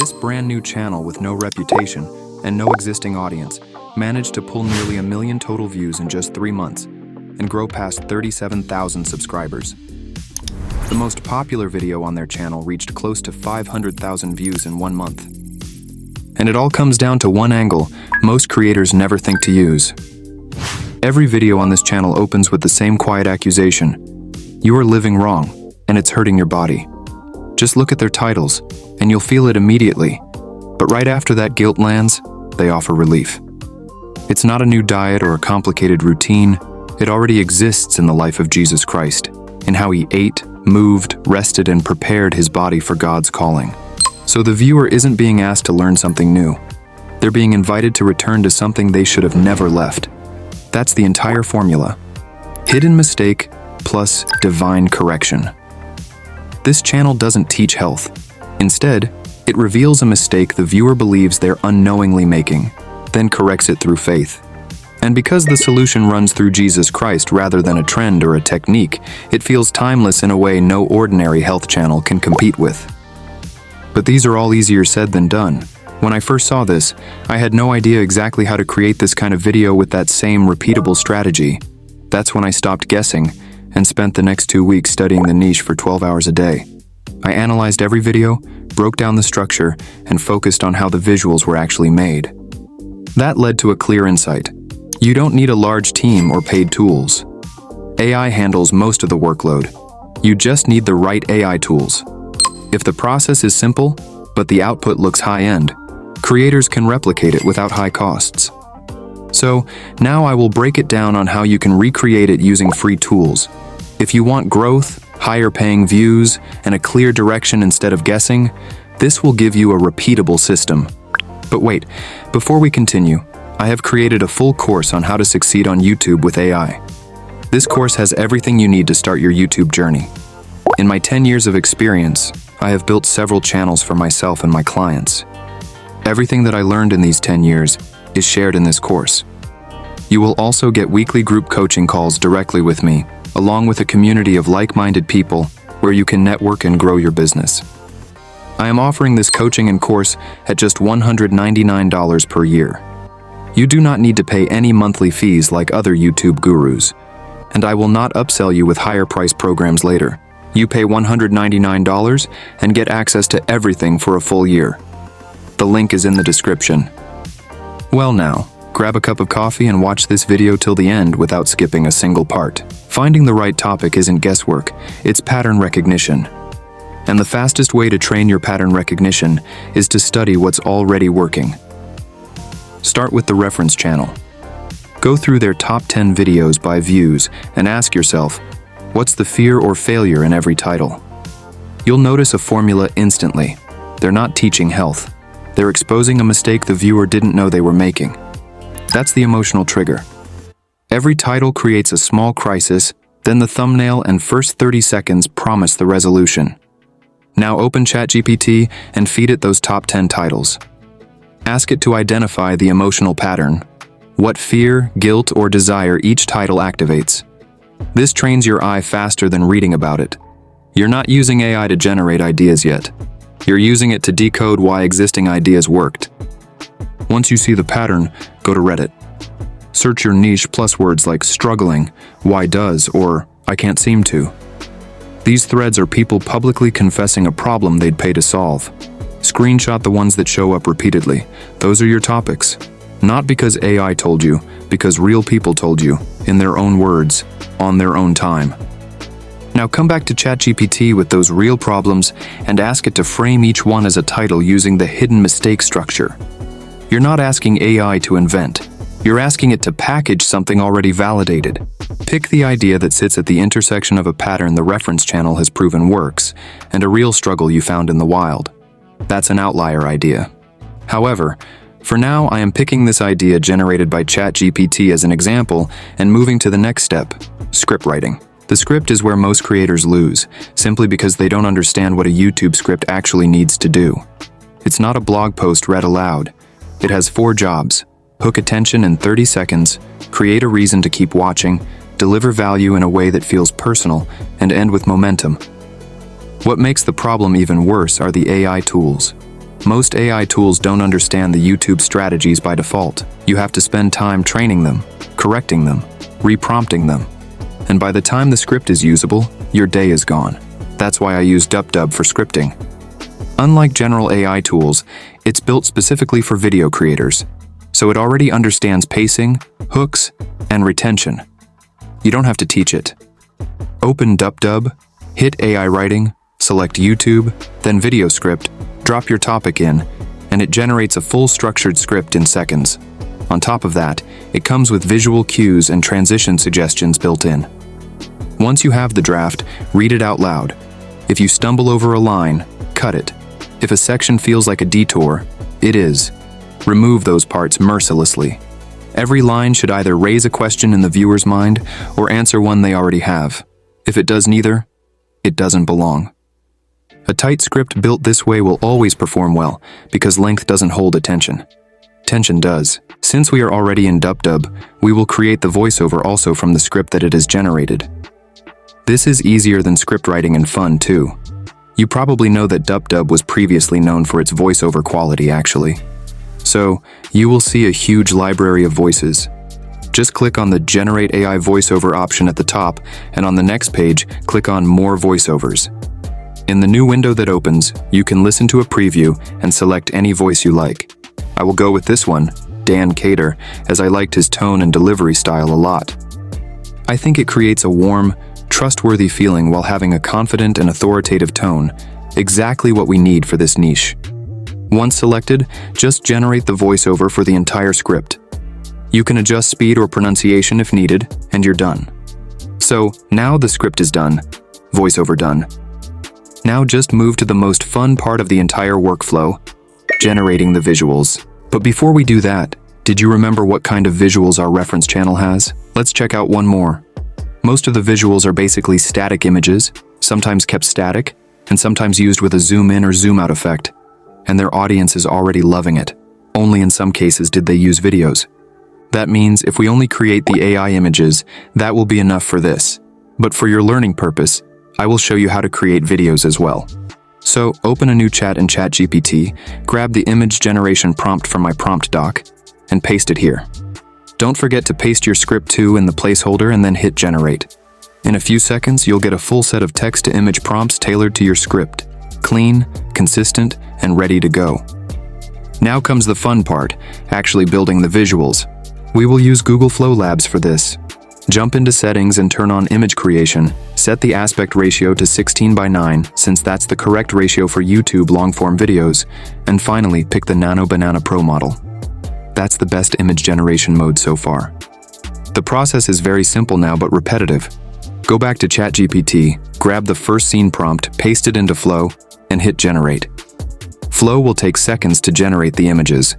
This brand new channel with no reputation and no existing audience managed to pull nearly 1 million total views in just 3 months and grow past 37,000 subscribers. The most popular video on their channel reached close to 500,000 views in 1 month. And it all comes down to one angle most creators never think to use. Every video on this channel opens with the same quiet accusation: you are living wrong, and it's hurting your body. Just look at their titles, and you'll feel it immediately. But right after that guilt lands, they offer relief. It's not a new diet or a complicated routine. It already exists in the life of Jesus Christ, in how he ate, moved, rested, and prepared his body for God's calling. So the viewer isn't being asked to learn something new. They're being invited to return to something they should have never left. That's the entire formula. Hidden mistake plus divine correction. This channel doesn't teach health. Instead, it reveals a mistake the viewer believes they're unknowingly making, then corrects it through faith. And because the solution runs through Jesus Christ rather than a trend or a technique, it feels timeless in a way no ordinary health channel can compete with. But these are all easier said than done. When I first saw this, I had no idea exactly how to create this kind of video with that same repeatable strategy. That's when I stopped guessing and spent the next 2 weeks studying the niche for 12 hours a day. I analyzed every video, broke down the structure, and focused on how the visuals were actually made. That led to a clear insight. You don't need a large team or paid tools. AI handles most of the workload. You just need the right AI tools. If the process is simple, but the output looks high-end, creators can replicate it without high costs. So, now I will break it down on how you can recreate it using free tools. If you want growth, higher paying views, and a clear direction instead of guessing, this will give you a repeatable system. But wait, before we continue, I have created a full course on how to succeed on YouTube with AI. This course has everything you need to start your YouTube journey. In my 10 years of experience, I have built several channels for myself and my clients. Everything that I learned in these 10 years is shared in this course. You will also get weekly group coaching calls directly with me, along with a community of like-minded people where you can network and grow your business. I am offering this coaching and course at just $199 per year. You do not need to pay any monthly fees like other YouTube gurus, and I will not upsell you with higher price programs later. You pay $199 and get access to everything for a full year. The link is in the description. Well now, grab a cup of coffee and watch this video till the end without skipping a single part. Finding the right topic isn't guesswork, it's pattern recognition. And the fastest way to train your pattern recognition is to study what's already working. Start with the reference channel. Go through their top 10 videos by views and ask yourself, what's the fear or failure in every title? You'll notice a formula instantly. They're not teaching health. They're exposing a mistake the viewer didn't know they were making. That's the emotional trigger. Every title creates a small crisis, then the thumbnail and first 30 seconds promise the resolution. Now open ChatGPT and feed it those top 10 titles. Ask it to identify the emotional pattern, what fear, guilt, or desire each title activates. This trains your eye faster than reading about it. You're not using AI to generate ideas yet. You're using it to decode why existing ideas worked. Once you see the pattern, go to Reddit. Search your niche plus words like struggling, why does, or I can't seem to. These threads are people publicly confessing a problem they'd pay to solve. Screenshot the ones that show up repeatedly. Those are your topics. Not because AI told you, because real people told you, in their own words, on their own time. Now come back to ChatGPT with those real problems and ask it to frame each one as a title using the hidden mistake structure. You're not asking AI to invent. You're asking it to package something already validated. Pick the idea that sits at the intersection of a pattern the reference channel has proven works and a real struggle you found in the wild. That's an outlier idea. However, for now I am picking this idea generated by ChatGPT as an example and moving to the next step, script writing. The script is where most creators lose, simply because they don't understand what a YouTube script actually needs to do. It's not a blog post read aloud. It has 4 jobs: hook attention in 30 seconds, create a reason to keep watching, deliver value in a way that feels personal, and end with momentum. What makes the problem even worse are the AI tools. Most AI tools don't understand the YouTube strategies by default. You have to spend time training them, correcting them, reprompting them. And by the time the script is usable, your day is gone. That's why I use DupDub for scripting. Unlike general AI tools, it's built specifically for video creators, so it already understands pacing, hooks, and retention. You don't have to teach it. Open DupDub, hit AI writing, select YouTube, then video script, drop your topic in, and it generates a full structured script in seconds. On top of that, it comes with visual cues and transition suggestions built in. Once you have the draft, read it out loud. If you stumble over a line, cut it. If a section feels like a detour, it is. Remove those parts mercilessly. Every line should either raise a question in the viewer's mind or answer one they already have. If it does neither, it doesn't belong. A tight script built this way will always perform well because length doesn't hold attention. Tension does. Since we are already in DupDub, we will create the voiceover also from the script that it has generated. This is easier than script writing and fun too. You probably know that DupDub was previously known for its voiceover quality actually. So, you will see a huge library of voices. Just click on the Generate AI voiceover option at the top, and on the next page, click on More voiceovers. In the new window that opens, you can listen to a preview and select any voice you like. I will go with this one, Dan Cater, as I liked his tone and delivery style a lot. I think it creates a warm, trustworthy feeling while having a confident and authoritative tone, exactly what we need for this niche. Once selected, just generate the voiceover for the entire script. You can adjust speed or pronunciation if needed, and you're done. So, now the script is done, voiceover done. Now just move to the most fun part of the entire workflow, generating the visuals. But before we do that, did you remember what kind of visuals our reference channel has? Let's check out one more. Most of the visuals are basically static images, sometimes kept static, and sometimes used with a zoom in or zoom out effect. And their audience is already loving it. Only in some cases did they use videos. That means if we only create the AI images, that will be enough for this. But for your learning purpose, I will show you how to create videos as well. So open a new chat in ChatGPT, grab the image generation prompt from my prompt doc, and paste it here. Don't forget to paste your script too in the placeholder and then hit generate. In a few seconds, you'll get a full set of text-to-image prompts tailored to your script. Clean, consistent, and ready to go. Now comes the fun part, actually building the visuals. We will use Google Flow Labs for this. Jump into settings and turn on image creation. Set the aspect ratio to 16:9 since that's the correct ratio for YouTube long-form videos. And finally, pick the Nano Banana Pro model. That's the best image generation mode so far. The process is very simple now but repetitive. Go back to ChatGPT, grab the first scene prompt, paste it into Flow, and hit generate. Flow will take seconds to generate the images.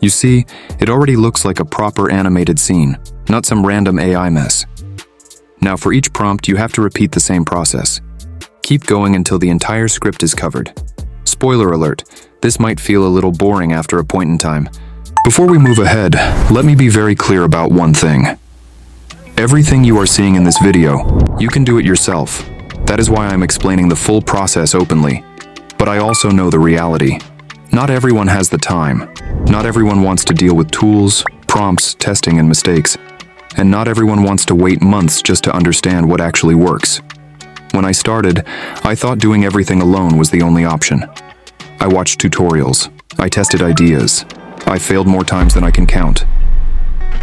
You see, it already looks like a proper animated scene, not some random AI mess. Now for each prompt, you have to repeat the same process. Keep going until the entire script is covered. Spoiler alert, this might feel a little boring after a point in time. Before we move ahead, let me be very clear about one thing. Everything you are seeing in this video, you can do it yourself. That is why I'm explaining the full process openly. But I also know the reality. Not everyone has the time. Not everyone wants to deal with tools, prompts, testing, and mistakes. And not everyone wants to wait months just to understand what actually works. When I started, I thought doing everything alone was the only option. I watched tutorials. I tested ideas. I failed more times than I can count.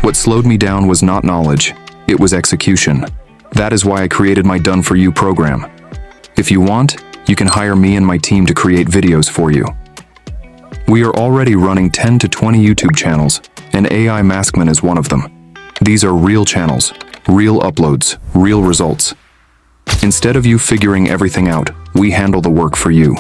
What slowed me down was not knowledge. It was execution. That is why I created my Done-for-You program. If you want, you can hire me and my team to create videos for you. We are already running 10 to 20 YouTube channels, and AI Maskman is one of them. These are real channels, real uploads, real results. Instead of you figuring everything out, we handle the work for you.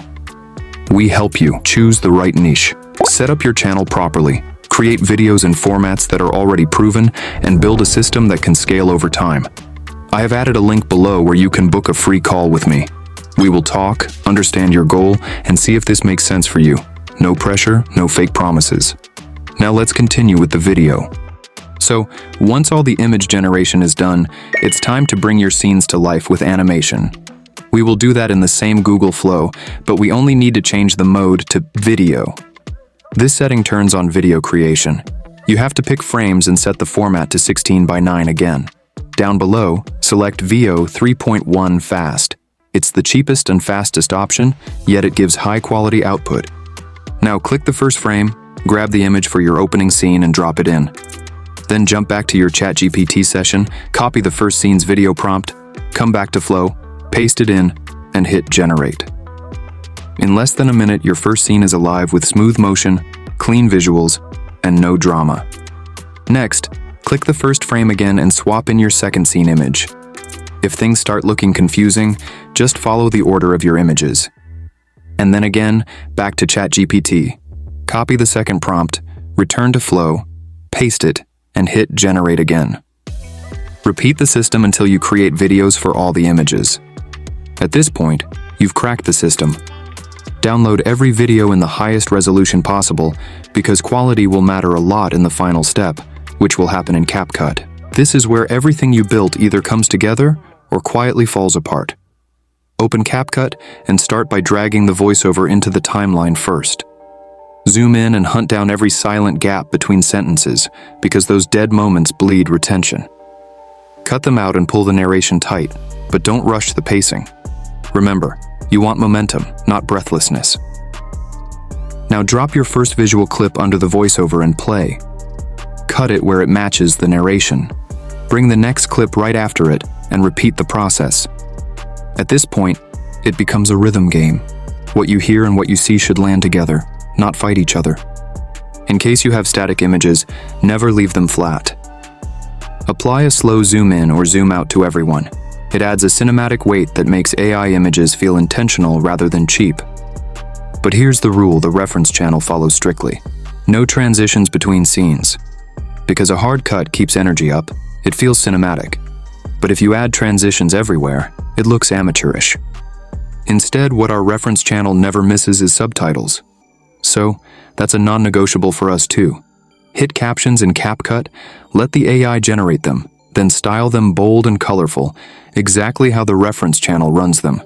We help you choose the right niche, set up your channel properly, create videos in formats that are already proven, and build a system that can scale over time. I have added a link below where you can book a free call with me. We will talk, understand your goal, and see if this makes sense for you. No pressure, no fake promises. Now let's continue with the video. So, once all the image generation is done, it's time to bring your scenes to life with animation. We will do that in the same Google Flow, but we only need to change the mode to video. This setting turns on video creation. You have to pick frames and set the format to 16 by 9 again. Down below, select VO 3.1 Fast. It's the cheapest and fastest option, yet it gives high-quality output. Now click the first frame, grab the image for your opening scene and drop it in. Then jump back to your ChatGPT session, copy the first scene's video prompt, come back to Flow, paste it in, and hit Generate. In less than a minute, your first scene is alive with smooth motion, clean visuals, and no drama. Next, click the first frame again and swap in your second scene image. If things start looking confusing, just follow the order of your images. And then again, back to ChatGPT. Copy the second prompt, return to Flow, paste it, and hit Generate again. Repeat the system until you create videos for all the images. At this point, you've cracked the system. Download every video in the highest resolution possible because quality will matter a lot in the final step, which will happen in CapCut. This is where everything you built either comes together or quietly falls apart. Open CapCut and start by dragging the voiceover into the timeline first. Zoom in and hunt down every silent gap between sentences because those dead moments bleed retention. Cut them out and pull the narration tight, but don't rush the pacing. Remember, you want momentum, not breathlessness. Now drop your first visual clip under the voiceover and play. Cut it where it matches the narration. Bring the next clip right after it and repeat the process. At this point, it becomes a rhythm game. What you hear and what you see should land together, not fight each other. In case you have static images, never leave them flat. Apply a slow zoom in or zoom out to everyone. It adds a cinematic weight that makes AI images feel intentional rather than cheap. But here's the rule the reference channel follows strictly. No transitions between scenes. Because a hard cut keeps energy up, it feels cinematic. But if you add transitions everywhere, it looks amateurish. Instead, what our reference channel never misses is subtitles. So, that's a non-negotiable for us too. Hit captions in CapCut, let the AI generate them, then style them bold and colorful, exactly how the reference channel runs them.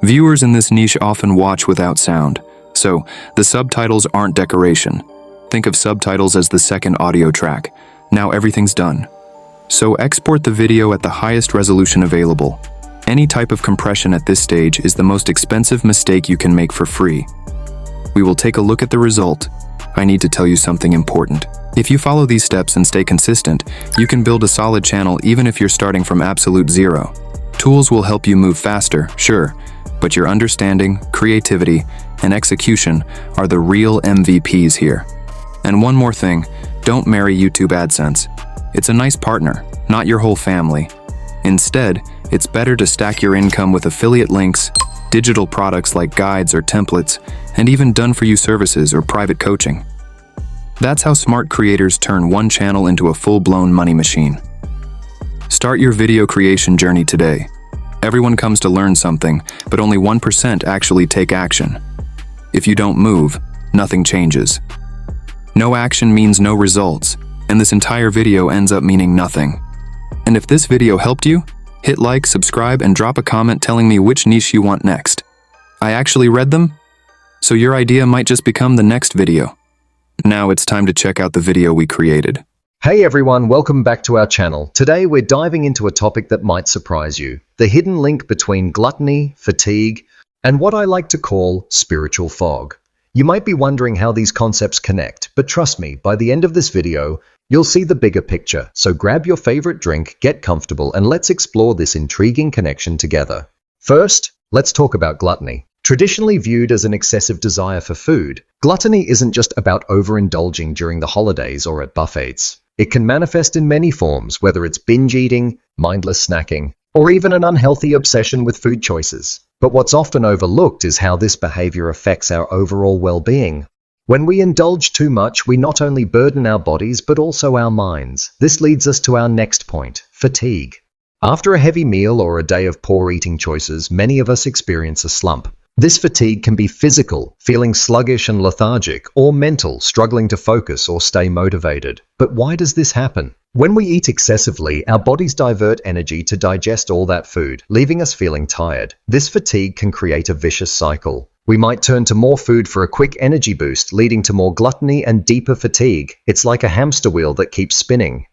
Viewers in this niche often watch without sound, so the subtitles aren't decoration. Think of subtitles as the second audio track. Now everything's done. So export the video at the highest resolution available. Any type of compression at this stage is the most expensive mistake you can make for free. We will take a look at the result. I need to tell you something important. If you follow these steps and stay consistent, you can build a solid channel even if you're starting from absolute zero. Tools will help you move faster, sure, but your understanding, creativity, and execution are the real MVPs here. And one more thing, don't marry YouTube AdSense. It's a nice partner, not your whole family. Instead, it's better to stack your income with affiliate links, digital products like guides or templates, and even done-for-you services or private coaching. That's how smart creators turn one channel into a full-blown money machine. Start your video creation journey today. Everyone comes to learn something, but only 1% actually take action. If you don't move, nothing changes. No action means no results, and this entire video ends up meaning nothing. And if this video helped you, hit like, subscribe, and drop a comment telling me which niche you want next. I actually read them, so your idea might just become the next video. Now it's time to check out the video we created. Hey everyone, welcome back to our channel. Today we're diving into a topic that might surprise you. The hidden link between gluttony, fatigue, and what I like to call spiritual fog. You might be wondering how these concepts connect, but trust me, by the end of this video, you'll see the bigger picture. So grab your favorite drink, get comfortable, and let's explore this intriguing connection together. First, let's talk about gluttony. Traditionally viewed as an excessive desire for food, gluttony isn't just about overindulging during the holidays or at buffets. It can manifest in many forms, whether it's binge eating, mindless snacking, or even an unhealthy obsession with food choices. But what's often overlooked is how this behavior affects our overall well-being. When we indulge too much, we not only burden our bodies, but also our minds. This leads us to our next point, fatigue. After a heavy meal or a day of poor eating choices, many of us experience a slump. This fatigue can be physical, feeling sluggish and lethargic, or mental, struggling to focus or stay motivated. But why does this happen? When we eat excessively, our bodies divert energy to digest all that food, leaving us feeling tired. This fatigue can create a vicious cycle. We might turn to more food for a quick energy boost, leading to more gluttony and deeper fatigue. It's like a hamster wheel that keeps spinning,